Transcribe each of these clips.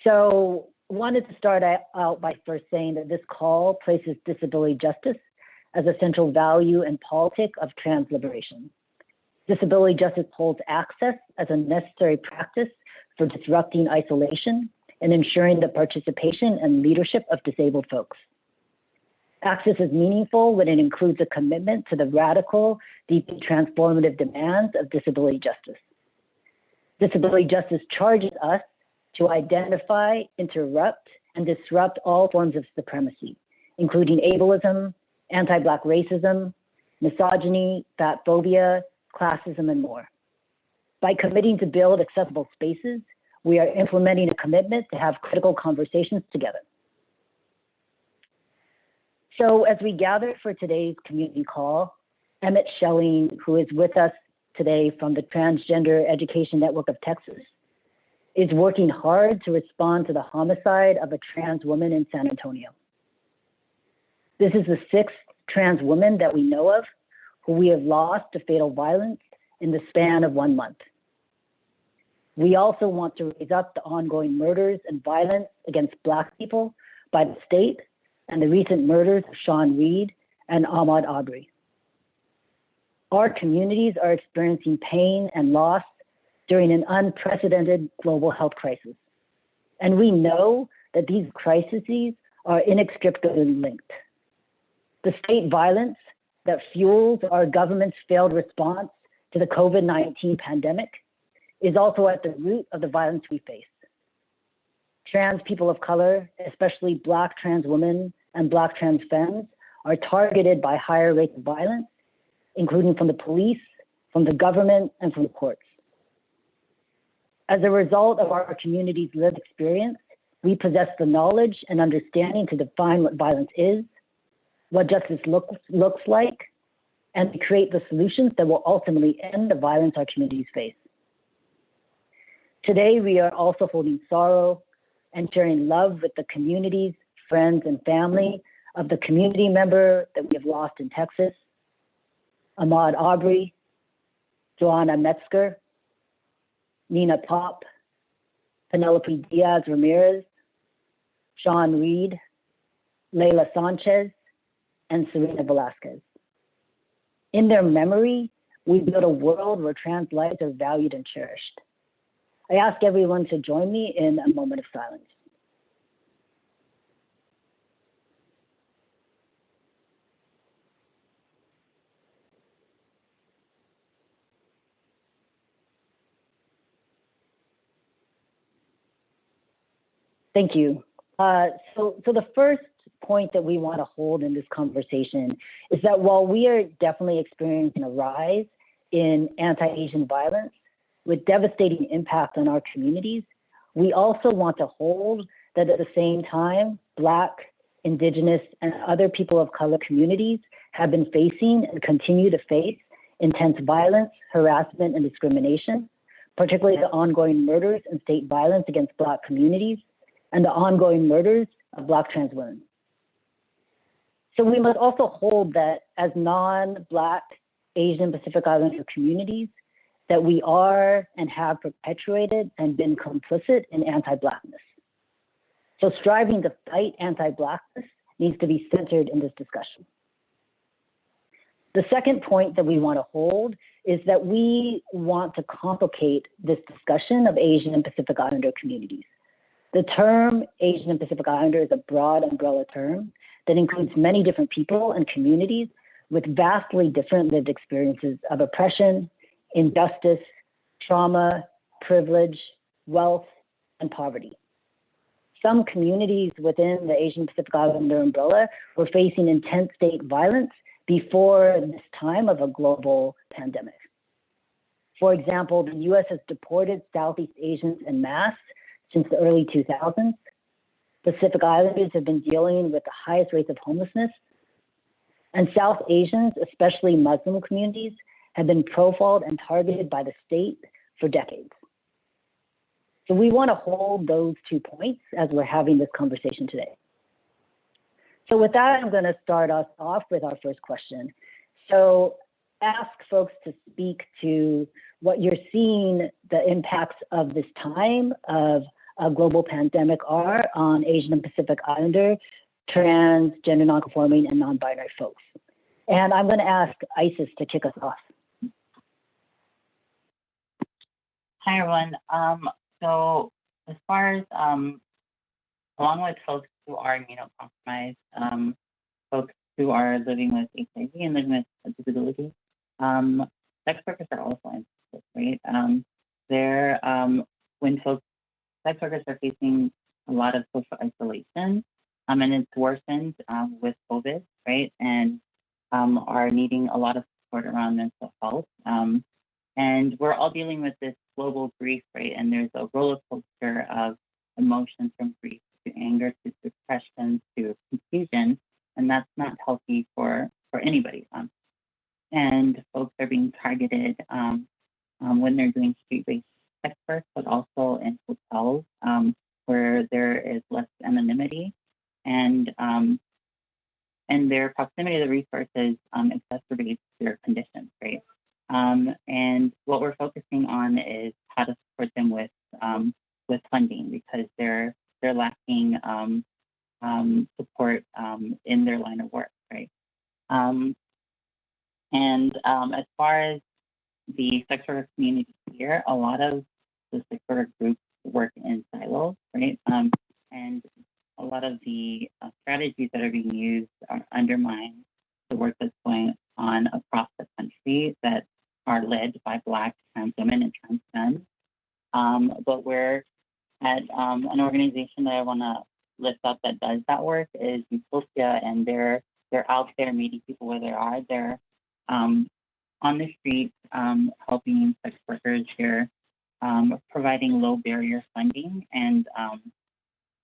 So wanted to start out by first saying that this call places disability justice as a central value and politic of trans liberation. Disability justice holds access as a necessary practice for disrupting isolation and ensuring the participation and leadership of disabled folks. Access is meaningful when it includes a commitment to the radical, deeply transformative demands of disability justice. Disability justice charges us to identify, interrupt, and disrupt all forms of supremacy, including ableism, anti-Black racism, misogyny, fat phobia, classism, and more. By committing to build accessible spaces, we are implementing a commitment to have critical conversations together. So as we gather for today's community call, Emmett Schelling, who is with us today from the Transgender Education Network of Texas, is working hard to respond to the homicide of a trans woman in San Antonio. This is the sixth trans woman that we know of who we have lost to fatal violence in the span of 1 month. We also want to raise up the ongoing murders and violence against Black people by the state and the recent murders of Sean Reed and Ahmaud Arbery. Our communities are experiencing pain and loss during an unprecedented global health crisis. And we know that these crises are inextricably linked. The state violence that fuels our government's failed response to the COVID-19 pandemic is also at the root of the violence we face. Trans people of color, especially Black trans women and Black trans femmes, are targeted by higher rates of violence, including from the police, from the government, and from the courts. As a result of our community's lived experience, we possess the knowledge and understanding to define what violence is, what justice looks like, and to create the solutions that will ultimately end the violence our communities face. Today, we are also holding sorrow and sharing love with the communities, friends, and family of the community member that we have lost in Texas, Ahmaud Arbery, Joanna Metzger, Nina Pop, Penelope Diaz Ramirez, Sean Reed, Layla Sanchez, and Serena Velasquez. In their memory, we build a world where trans lives are valued and cherished. I ask everyone to join me in a moment of silence. Thank you. So the first point that we want to hold in this conversation is that while we are definitely experiencing a rise in anti-Asian violence with devastating impact on our communities, we also want to hold that at the same time, Black, Indigenous, and other people of color communities have been facing and continue to face intense violence, harassment, and discrimination, particularly the ongoing murders and state violence against Black communities, and the ongoing murders of Black trans women. So we must also hold that as non-Black, Asian, Pacific Islander communities, that we are and have perpetuated and been complicit in anti-Blackness. So striving to fight anti-Blackness needs to be centered in this discussion. The second point that we want to hold is that we want to complicate this discussion of Asian and Pacific Islander communities. The term Asian and Pacific Islander is a broad umbrella term that includes many different people and communities with vastly different lived experiences of oppression, injustice, trauma, privilege, wealth, and poverty. Some communities within the Asian Pacific Islander umbrella were facing intense state violence before this time of a global pandemic. For example, the US has deported Southeast Asians en masse since the early 2000s. Pacific Islanders have been dealing with the highest rates of homelessness. And South Asians, especially Muslim communities, have been profiled and targeted by the state for decades. So we want to hold those 2 points as we're having this conversation today. So with that, I'm going to start us off with our first question. So ask folks to speak to what you're seeing the impacts of this time of global pandemic are on Asian and Pacific Islander, trans, gender nonconforming, and non-binary folks. And I'm going to ask Isyss to kick us off. Hi, everyone. So as far as along with folks who are immunocompromised, folks who are living with HIV and living with a disability, sex workers are also impacted, right? When sex workers are facing a lot of social isolation, and it's worsened with COVID, right? And are needing a lot of support around mental health. And we're all dealing with this global grief, right? And there's a roller coaster of emotions from grief to anger to depression to confusion, and that's not healthy for anybody. And folks are being targeted when they're doing street-based sex work, but also in hotels where there is less anonymity, and their proximity to the resources exacerbates their conditions, right? And what we're focusing on is how to support them with funding, because they're lacking support in their line of work, right? As far as the sex worker community here, a lot of the sex worker groups work in silos, right? And a lot of the strategies that are being used undermine the work that's going on across the country that are led by Black trans women and trans men. But we're at an organization that I want to lift up that does that work is Utopia, and they're out there meeting people where they are. They're on the streets helping sex workers. They're providing low barrier funding, and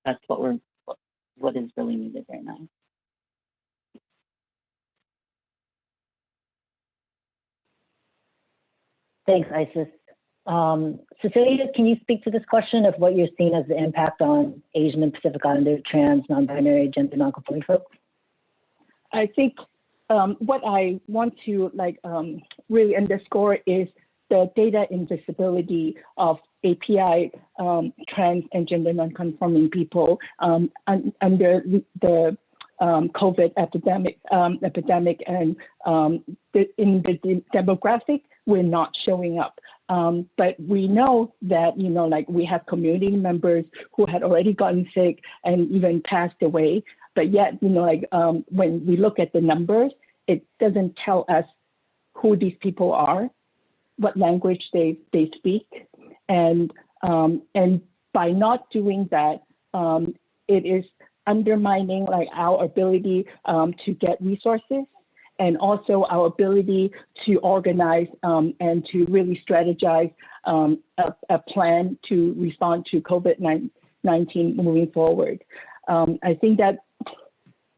that's what is really needed right now. Thanks, Isyss. Cecilia, can you speak to this question of what you're seeing as the impact on Asian and Pacific Islander, trans, non-binary, gender nonconforming folks? I think what I want to really underscore is the data invisibility of API trans and gender nonconforming people under the COVID epidemic, and in the demographic, we're not showing up. But we know that, we have community members who had already gotten sick and even passed away. But yet, when we look at the numbers, it doesn't tell us who these people are, what language they speak. And by not doing that, it is undermining our ability to get resources, and also our ability to organize and to really strategize a plan to respond to COVID-19 moving forward. I think that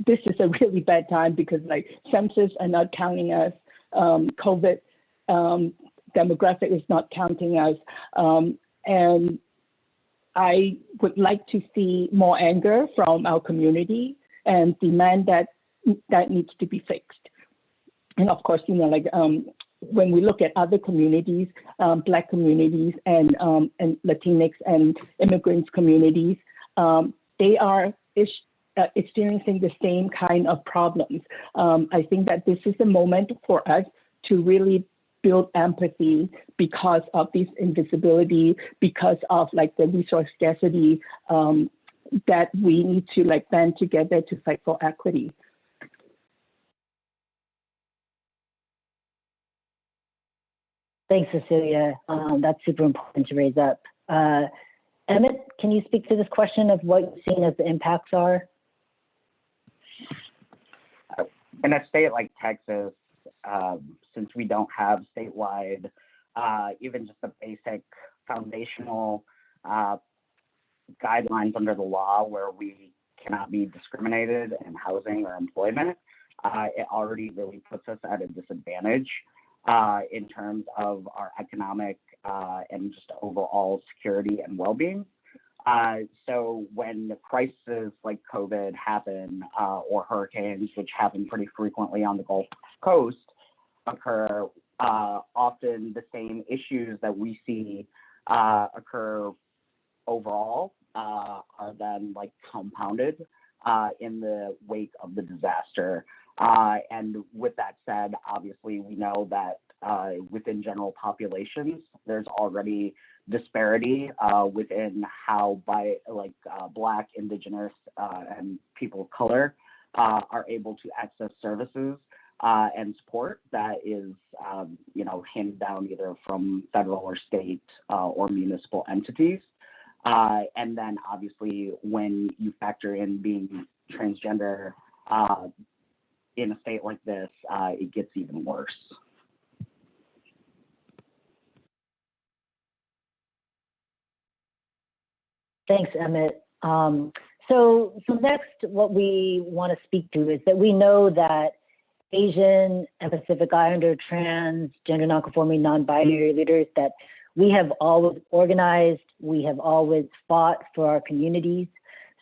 this is a really bad time because census are not counting us, COVID demographic is not counting us, and I would like to see more anger from our community and demand that needs to be fixed. And of course, when we look at other communities, Black communities and Latinx and immigrants communities, they are experiencing the same kind of problems. I think that this is a moment for us to really build empathy because of this invisibility, because of the resource scarcity, that we need to band together to fight for equity. Thanks, Cecilia. That's super important to raise up. Emmett, can you speak to this question of what you're seeing as the impacts are? In a state like Texas, since we don't have statewide, even just the basic foundational guidelines under the law where we cannot be discriminated in housing or employment, it already really puts us at a disadvantage in terms of our economic and just overall security and well-being. So when crises like COVID happen, or hurricanes, which happen pretty frequently on the Gulf Coast, occur, often the same issues that we see occur overall are then like compounded in the wake of the disaster. And with that said, obviously we know that within general populations, there's already disparity within how Black, Indigenous, and people of color are able to access services and support that is, handed down either from federal or state or municipal entities. And then obviously when you factor in being transgender in a state like this, it gets even worse. Thanks, Emmett. So next, what we want to speak to is that we know that Asian and Pacific Islander, trans, gender nonconforming, non-binary leaders, that we have always organized, we have always fought for our communities.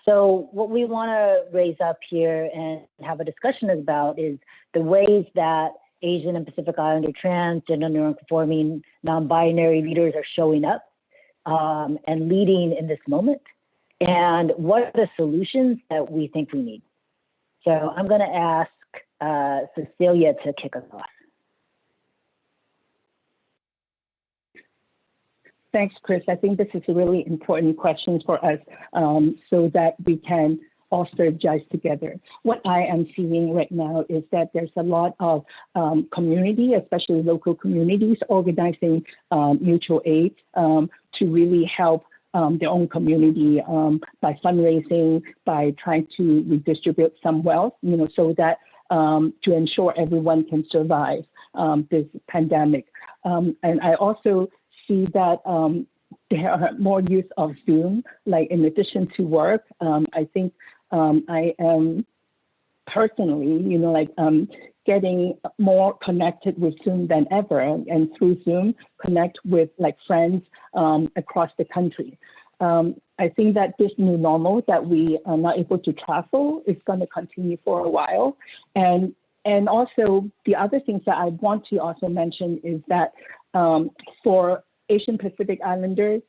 So what we want to raise up here and have a discussion about is the ways that Asian and Pacific Islander, trans, gender nonconforming, non-binary leaders are showing up and leading in this moment, and what are the solutions that we think we need. So I'm going to ask Cecilia to kick us off. Thanks, Kris. I think this is a really important question for us so that we can all strategize together. What I am seeing right now is that there's a lot of community, especially local communities, organizing mutual aid to really help their own community by fundraising, by trying to redistribute some wealth, so that to ensure everyone can survive this pandemic. And I also see that there are more use of Zoom, like in addition to work. I think I am personally, getting more connected with Zoom than ever, and through Zoom, connect with friends across the country. I think that this new normal that we are not able to travel is going to continue for a while. And also the other things that I want to also mention is that for Asian Pacific Islanders,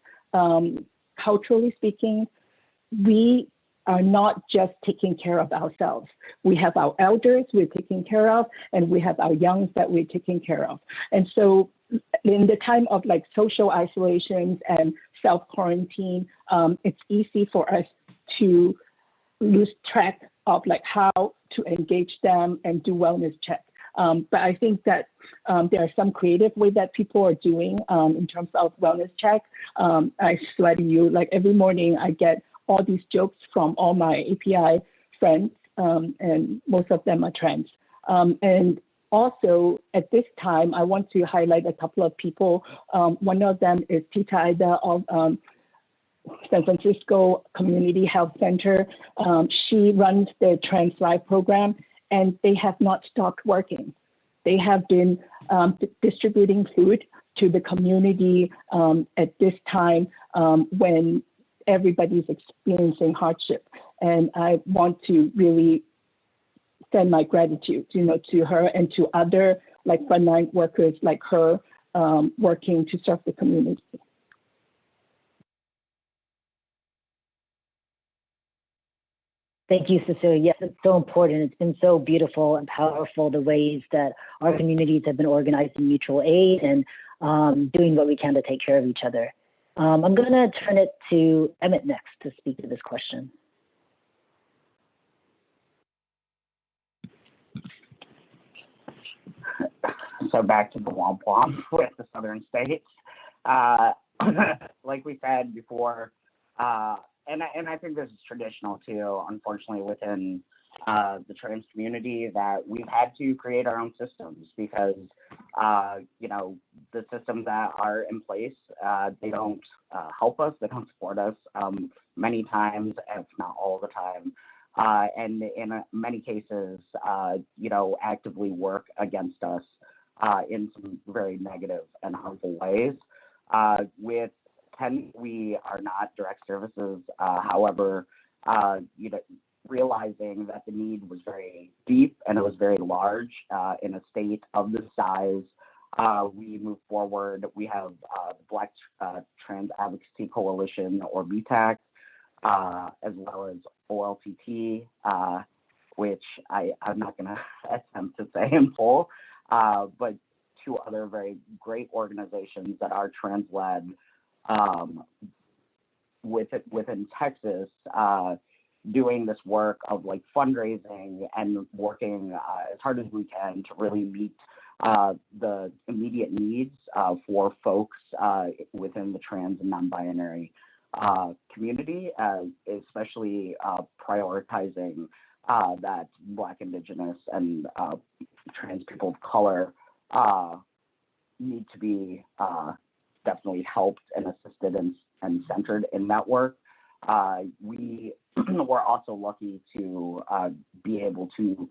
culturally speaking, we are not just taking care of ourselves. We have our elders we're taking care of, and we have our youngs that we're taking care of. And so in the time of social isolations and self-quarantine, it's easy for us to lose track of how to engage them and do wellness checks. But I think that there are some creative ways that people are doing in terms of wellness checks. I swear to you, every morning I get all these jokes from all my API friends, and most of them are trans. And also at this time, I want to highlight a couple of people. One of them is Tita Ida of San Francisco Community Health Center. She runs the Trans Life program, and they have not stopped working. They have been distributing food to the community at this time when everybody's experiencing hardship. And I want to really send my gratitude, to her and to other frontline workers like her working to serve the community. Thank you, Cecilia. Yes, it's so important. It's been so beautiful and powerful, the ways that our communities have been organizing mutual aid and doing what we can to take care of each other. I'm going to turn it to Emmett next to speak to this question. So back to the womp womp with the southern states. Like we said before, and I think this is traditional too, unfortunately, within the trans community, that we've had to create our own systems because, the systems that are in place, they don't help us, they don't support us many times, if not all the time. And in many cases, actively work against us in some very negative and harmful ways. With 10, we are not direct services. However, realizing that the need was very deep and it was very large in a state of this size, we moved forward. We have the Black Trans Advocacy Coalition, or BTAC, as well as OLTT, which I'm not going to attempt to say in full, but two other very great organizations that are trans-led within Texas, doing this work of like fundraising and working as hard as we can to really meet the immediate needs for folks within the trans and non-binary community, especially prioritizing that Black, Indigenous, and trans people of color need to be definitely helped and assisted and centered in that work. We're also lucky to be able to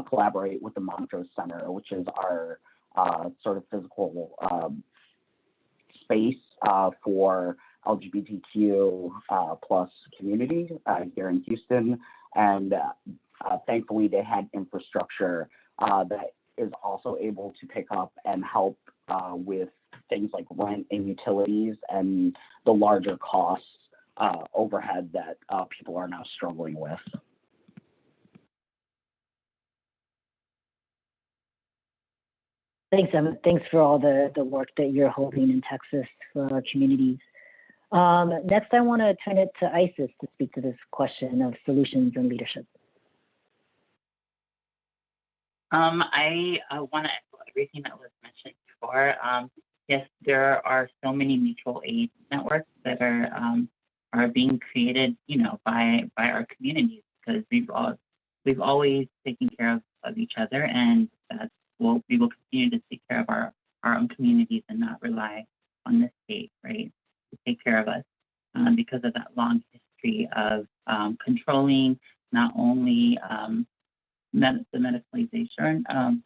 collaborate with the Montrose Center, which is our sort of physical space for LGBTQ plus community here in Houston. And thankfully, they had infrastructure that is also able to pick up and help with things like rent and utilities and the larger costs overhead that people are now struggling with. Thanks, Emmett. Thanks for all the work that you're holding in Texas for our communities. Next, I want to turn it to Isyss to speak to this question of solutions and leadership. I want to echo everything that was mentioned before. Yes, there are so many mutual aid networks that are being created, by our communities, because we've always taken care of each other, and we will continue to take care of our own communities and not rely on the state, right, to take care of us, because of that long history of controlling not only the medicalization,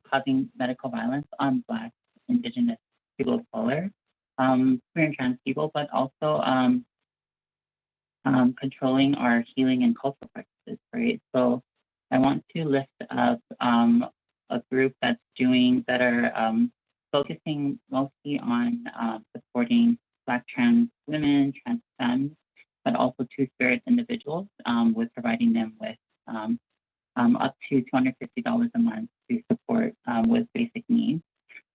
causing medical violence on Black, Indigenous people of color, queer and trans people, but also controlling our healing and cultural practices, right? So I want to lift up a group that are focusing mostly on supporting Black trans women, trans femmes, but also two-spirit individuals, with providing them with up to $250 a month to support with basic needs.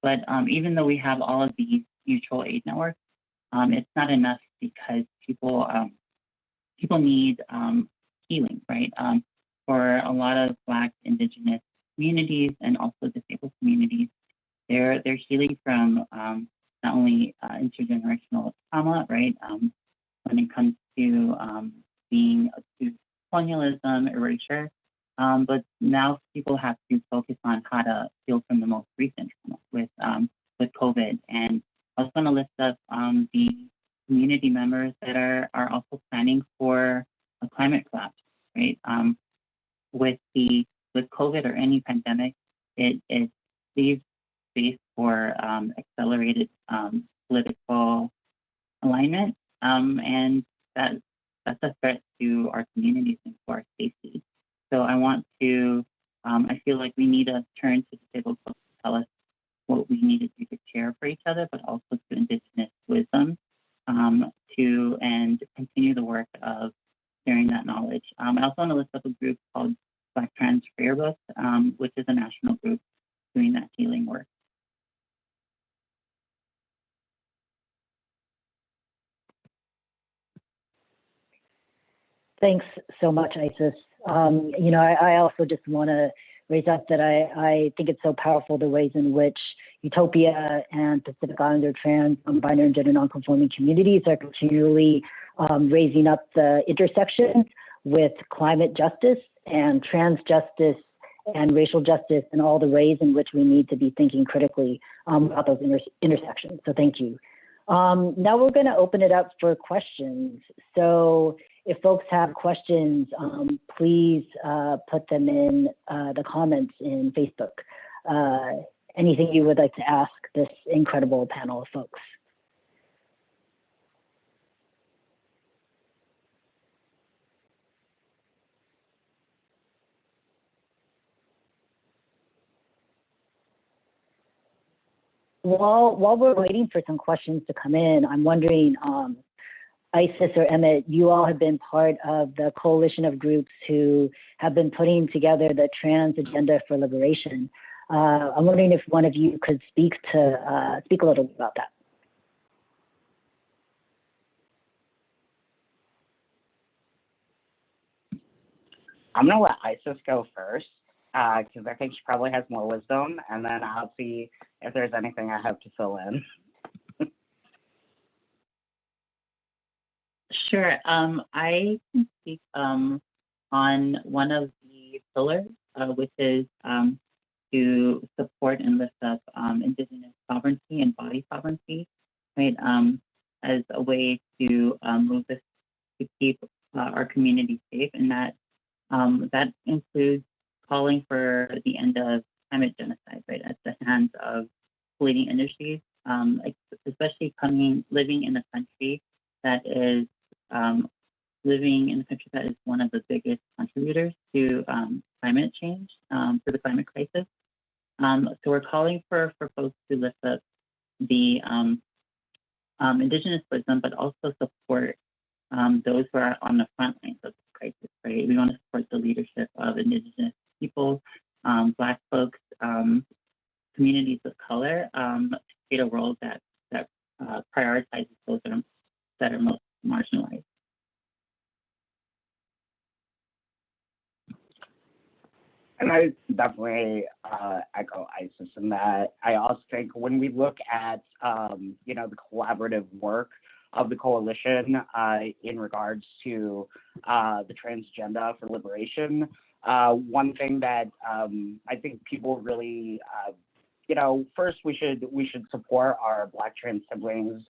But even though we have all of these mutual aid networks, it's not enough, because people need healing, right? For a lot of Black, Indigenous communities and also disabled communities, they're healing from not only intergenerational trauma, right? When it comes to being to colonialism, erasure, but now people have to focus on how to heal from the most recent trauma with COVID. And I was going to list up the community members that are also planning for a climate collapse, right? With COVID or any pandemic, it leaves space for accelerated political alignment, and that's a threat to our communities and to our safety. So I feel like we need to turn to disabled folks to tell us what we need to do to care for each other, but also to Indigenous wisdom, and continue the work of sharing that knowledge. I also want to list up a group called Black Trans Prayer Book, which is a national group doing that healing work. Thanks so much, Isyss. I also just want to raise up that I think it's so powerful the ways in which Utopia and Pacific Islander trans, binary and gender nonconforming communities are continually raising up the intersections with climate justice and trans justice and racial justice, and all the ways in which we need to be thinking critically about those intersections. So thank you. Now we're going to open it up for questions. So if folks have questions, please put them in the comments in Facebook. Anything you would like to ask this incredible panel of folks. While we're waiting for some questions to come in, I'm wondering, Isyss or Emmett, you all have been part of the coalition of groups who have been putting together the Trans Agenda for Liberation. I'm wondering if one of you could speak a little bit about that. I'm gonna let Isyss go first, because I think she probably has more wisdom, and then I'll see if there's anything I have to fill in. Sure. I can speak on one of the pillars, which is to support and lift up Indigenous sovereignty and body sovereignty, right? As a way to move this to keep our community safe, and that includes calling for the end of climate genocide, right, at the hands of polluting industries, especially living in a country that is one of the biggest contributors to climate change, to the climate crisis. So we're calling for folks to lift up the Indigenous wisdom, but also support those who are on the front lines of this crisis, right? We want to support the leadership of Indigenous people, Black folks, communities of color, to create a world that prioritizes those that are most marginalized. And I definitely echo Isyss in that. I also think when we look at, the collaborative work of the coalition in regards to the transgender for liberation, one thing that I think people really, first we should support our Black trans siblings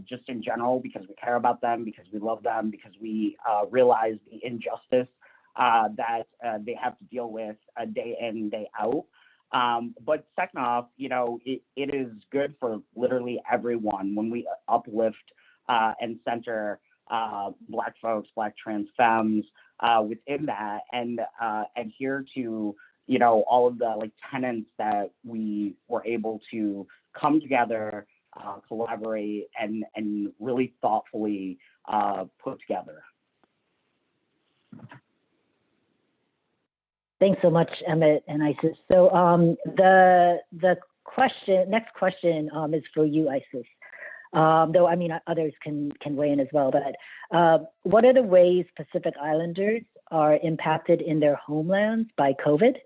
just in general, because we care about them, because we love them, because we realize the injustice that they have to deal with day in, day out. But second off, it is good for literally everyone when we uplift and center Black folks, Black trans femmes within that, and adhere to all of the tenets that we were able to come together, collaborate, and really thoughtfully put together. Thanks so much, Emmett and Isyss. So the next question is for you, Isyss. Though I mean others can weigh in as well. But what are the ways Pacific Islanders are impacted in their homelands by COVID,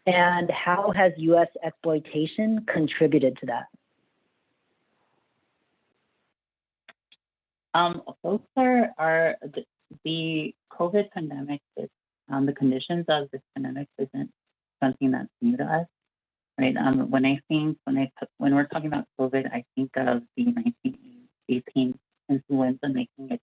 and how has U.S. exploitation contributed to that? Folks are the COVID pandemic is. The conditions of this pandemic isn't something that's new to us, right? When we're talking about COVID, I think of the 1918 influenza making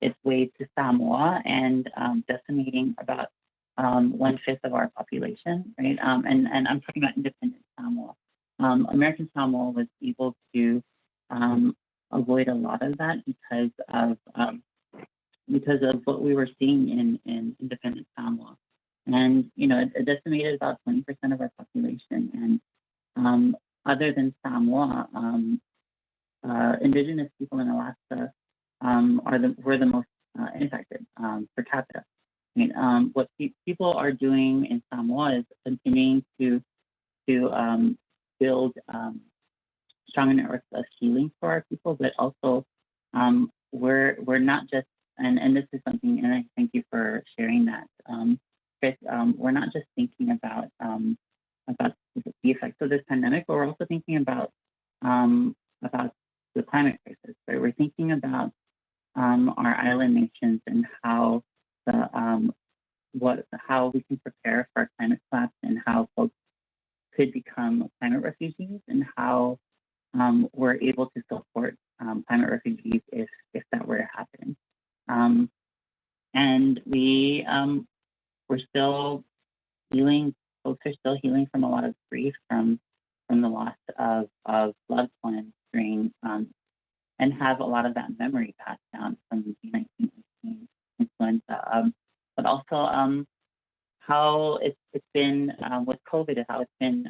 its way to Samoa and decimating about 1/5 of our population, right? And I'm talking about independent Samoa. American Samoa was able to avoid a lot of that because of what we were seeing in independent Samoa. And, it decimated about 20% of our population. And other than Samoa, Indigenous people in Alaska were the most impacted per capita. What people are doing in Samoa is continuing to build strong networks of healing for our people, but also we're not just, and this is something, and I thank you for sharing that, Kris. We're not just thinking about the effects of this pandemic, but we're also thinking about the climate crisis. Right? We're thinking about our island nations and how how we can prepare for a climate collapse, and how folks could become climate refugees, and how we're able to support climate refugees if that were to happen. And we're still healing. Folks are still healing from a lot of grief from the loss of loved ones during and have a lot of that memory passed down from the 1918 influenza. But also how it's been with COVID, how it's been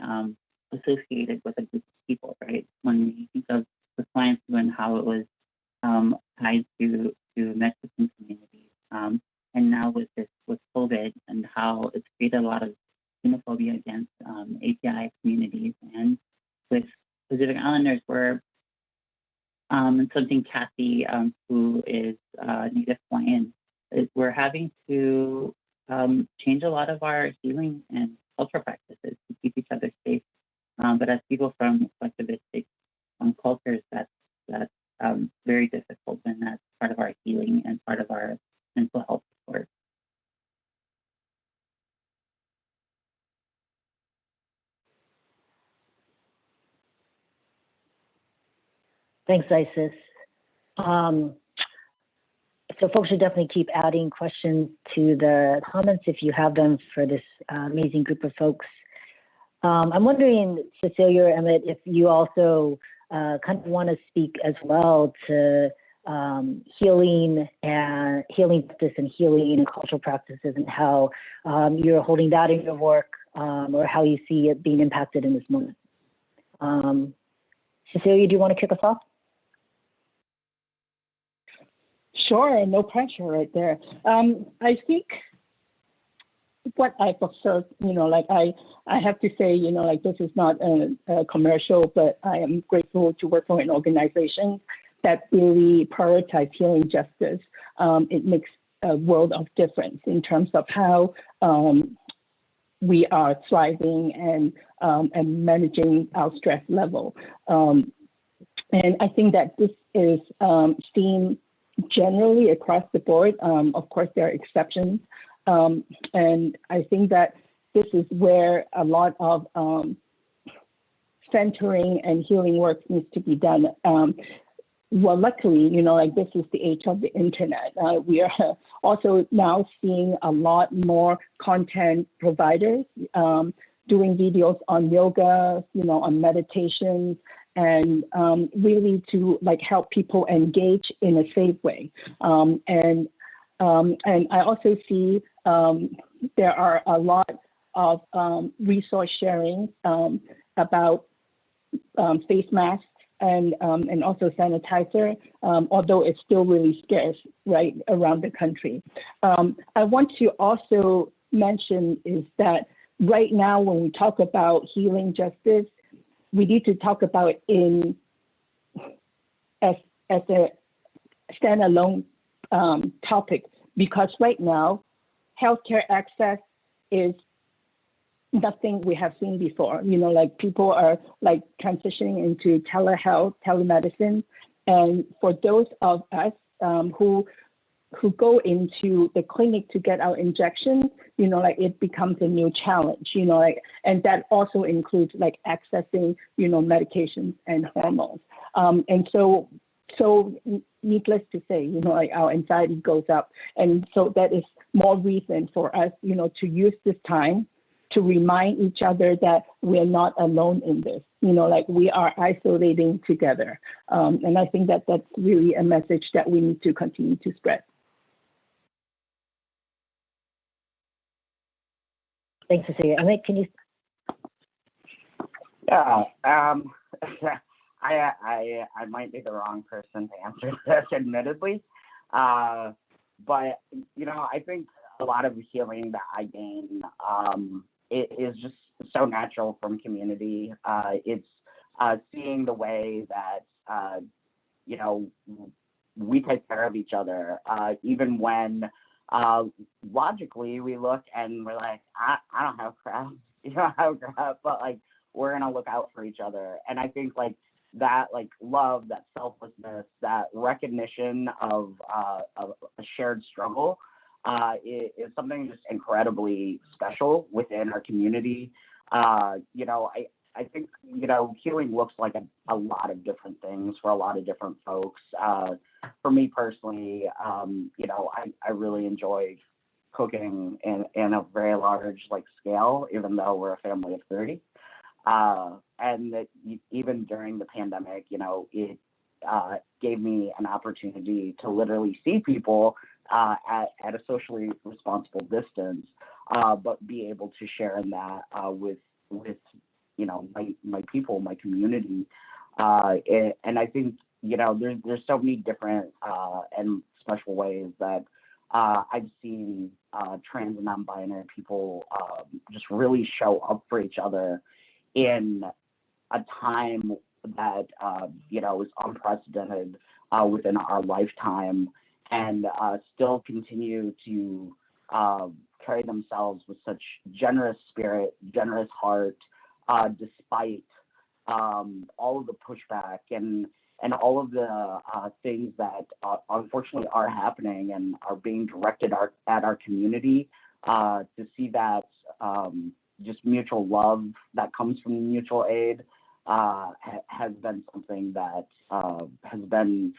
associated with a group of people, right? When you think of the swine flu and how it was tied to Mexican communities. And now with COVID and how it's created a lot of xenophobia against API communities, and with Pacific Islanders, where something Kathy, who is Native Hawaiian, we're having to change a lot of our healing and cultural practices to keep each other safe. But as people from collectivistic cultures, that's very difficult, and that's part of our healing and part of our mental health support. Thanks, Isyss. So folks should definitely keep adding questions to the comments if you have them for this amazing group of folks. I'm wondering, Cecilia or Emmett, if you also kind of want to speak as well to healing justice and healing and cultural practices, and how you're holding that in your work, or how you see it being impacted in this moment. Cecilia, do you want to kick us off? Sure, no pressure right there. I think what I've observed, like I have to say, like this is not a commercial, but I am grateful to work for an organization that really prioritizes healing justice. It makes a world of difference in terms of how we are thriving and managing our stress level. And I think that this is seen generally across the board. Of course, there are exceptions. And I think that this is where a lot of centering and healing work needs to be done. Well, luckily, like this is the age of the internet. We are also now seeing a lot more content providers doing videos on yoga, on meditation, and really to like help people engage in a safe way. And I also see there are a lot of resource sharing about face masks and also sanitizer, although it's still really scarce right around the country. I want to also mention is that right now when we talk about healing justice, we need to talk about it as a standalone topic, because right now, healthcare access is nothing we have seen before. Like people are like transitioning into telehealth, telemedicine, and for those of us who go into the clinic to get our injections, like it becomes a new challenge, and that also includes like accessing, medications and hormones. And so needless to say, like our anxiety goes up. And so that is more reason for us, to use this time to remind each other that we're not alone in this, like we are isolating together. And I think that that's really a message that we need to continue to spread. Thanks, Cecilia. Emmett, can you? Yeah, I might be the wrong person to answer this, admittedly. But, I think a lot of the healing that I gain, it is just so natural from community. It's seeing the way that, we take care of each other, even when logically we look and we're like, I don't have crap, but like, we're going to look out for each other. And I think like that, like love, that selflessness, that recognition of a shared struggle is something just incredibly special within our community. I think, healing looks like a lot of different things for a lot of different folks. For me personally, I really enjoy cooking in a very large scale, even though we're a family of 30. And that even during the pandemic, it gave me an opportunity to literally see people at a socially responsible distance, but be able to share in that with my people, my community. And I think, there's so many different and special ways that I've seen trans and non-binary people just really show up for each other in a time that is unprecedented within our lifetime, and still continue to carry themselves with such generous spirit, generous heart, despite all of the pushback and all of the things that unfortunately are happening and are being directed at our community. To see that just mutual love that comes from mutual aid has been something that has been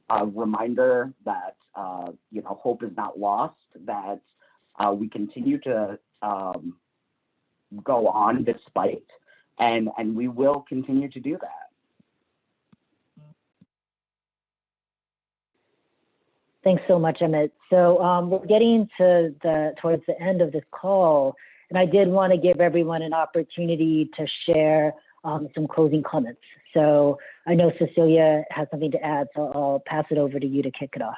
a reminder that hope is not lost, that we continue to go on despite, and we will continue to do that. Thanks so much, Emmett. So we're getting towards the end of this call, and I did want to give everyone an opportunity to share some closing comments. So I know Cecilia has something to add, so I'll pass it over to you to kick it off.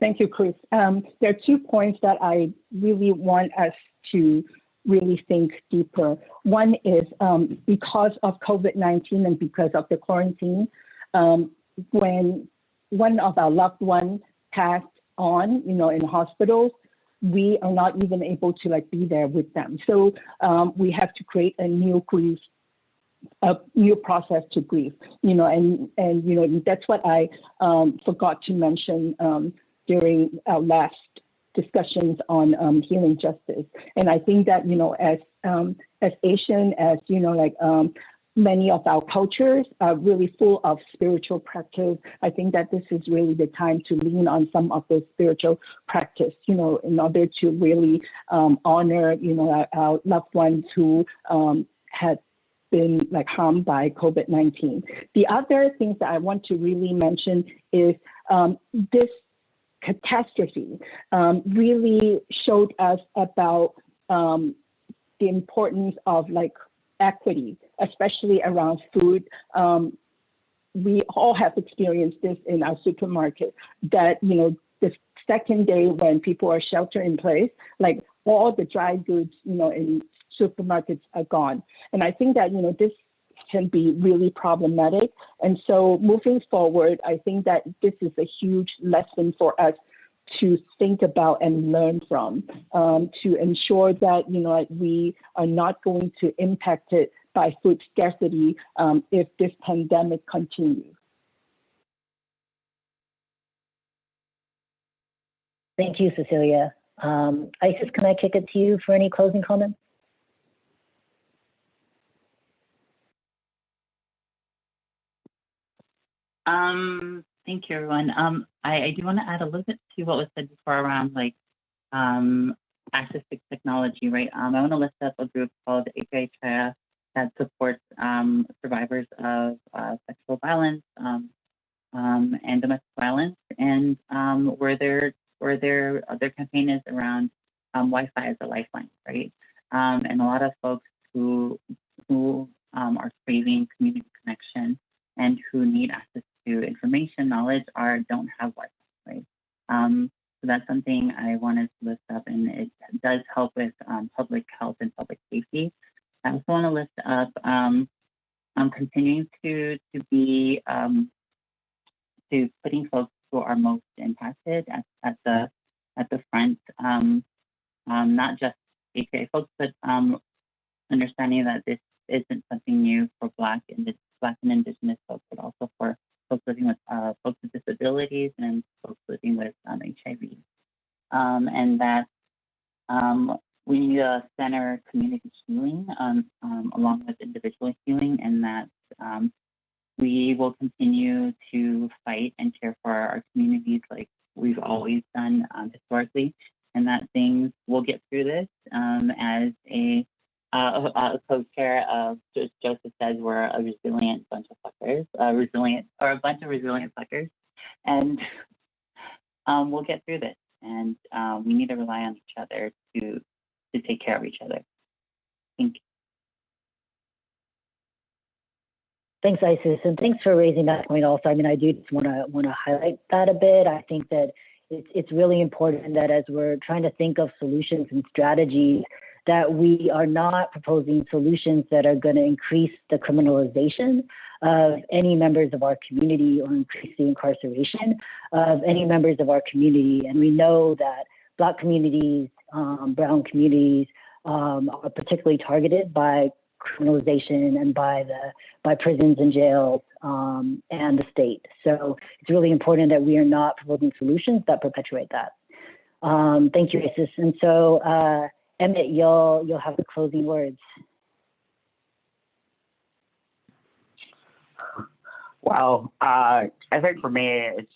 Thank you, Kris. There are 2 points that I really want us to really think deeper. One is because of COVID-19 and because of the quarantine, when one of our loved ones passed on, in hospitals, we are not even able to be there with them. So we have to create a new process to grieve, and that's what I forgot to mention during our last discussions on healing justice. And I think that, as Asian, as, many of our cultures are really full of spiritual practice. I think that this is really the time to lean on some of those spiritual practice, in order to really honor, our loved ones who had been harmed by COVID-19. The other things that I want to really mention is this catastrophe really showed us about the importance of equity, especially around food. We all have experienced this in our supermarket, that, the second day when people are shelter in place, all the dry goods, in supermarkets are gone. And I think that, this can be really problematic. And so moving forward, I think that this is a huge lesson for us to think about and learn from, to ensure that, we are not going to impact it by food scarcity if this pandemic continues. Thank you, Cecilia. Isyss, can I kick it to you for any closing comments? Thank you, everyone. I do want to add a little bit to what was said before around access to technology, right? I want to lift up a group called API Chaya that supports survivors of sexual violence and domestic violence, and where their campaign is around Wi-Fi as a lifeline, right? And a lot of folks who are craving community connection and who need access to information, knowledge, don't have Wi-Fi, right? So that's something I wanted to lift up, and it does help with public health and public safety. I also want to lift up continuing to be to putting folks who are most impacted at the front, not just API folks, but understanding that this isn't something new for Black and Indigenous folks, but also for folks living with folks with disabilities and folks living with HIV, and that we need to center community healing along with individual healing, and that we will continue to fight and care for our communities like we've always done historically, and that things will get through this. As a co-chair of Joseph says, we're a resilient bunch of fuckers, a bunch of resilient fuckers, and we'll get through this. And we need to rely on each other to take care of each other. Thank you. Thanks, Isyss, and thanks for raising that point also. I mean, I do just want to highlight that a bit. I think that it's really important that as we're trying to think of solutions and strategies, that we are not proposing solutions that are going to increase the criminalization of any members of our community or increase the incarceration of any members of our community. And we know that Black communities, brown communities are particularly targeted by criminalization and by prisons and jails and the state. So it's really important that we are not proposing solutions that perpetuate that. Thank you, Isyss. And so, Emmett, you'll have the closing words. Well, I think for me, it's,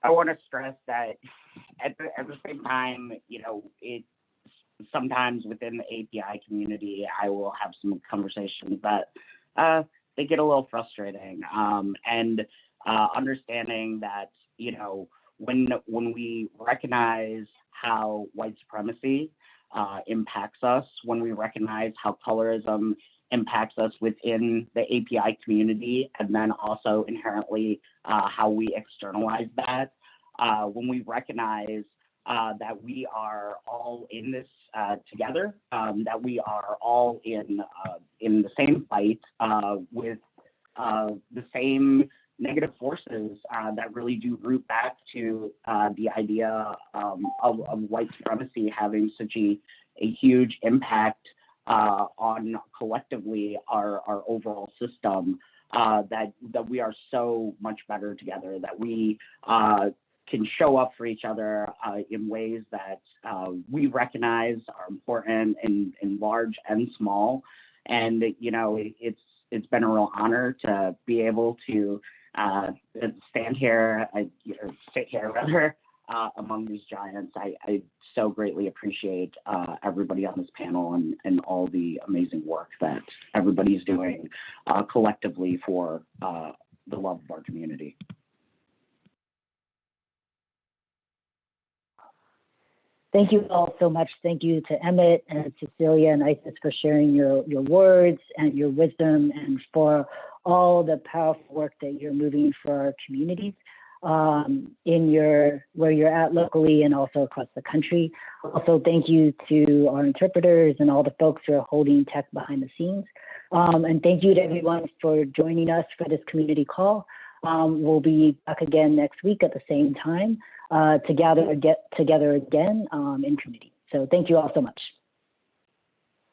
I want to stress that at the same time, it sometimes within the API community, I will have some conversations that they get a little frustrating, and understanding that, when we recognize how white supremacy impacts us, when we recognize how colorism impacts us within the API community, and then also inherently how we externalize that, when we recognize that we are all in this together, that we are all in the same fight with the same negative forces that really do root back to the idea of white supremacy having such a huge impact on collectively our overall system, that we are so much better together, that we can show up for each other in ways that we recognize are important in large and small. And, it's been a real honor to be able to stand here, sit here rather, among these giants. I so greatly appreciate everybody on this panel and all the amazing work that everybody's doing collectively for the love of our community. Thank you all so much. Thank you to Emmett and Cecilia and Isyss for sharing your words and your wisdom, and for all the powerful work that you're moving for our communities where you're at locally and also across the country. Also, thank you to our interpreters and all the folks who are holding tech behind the scenes. And thank you to everyone for joining us for this community call. We'll be back again next week at the same time to get together again in community. So thank you all so much.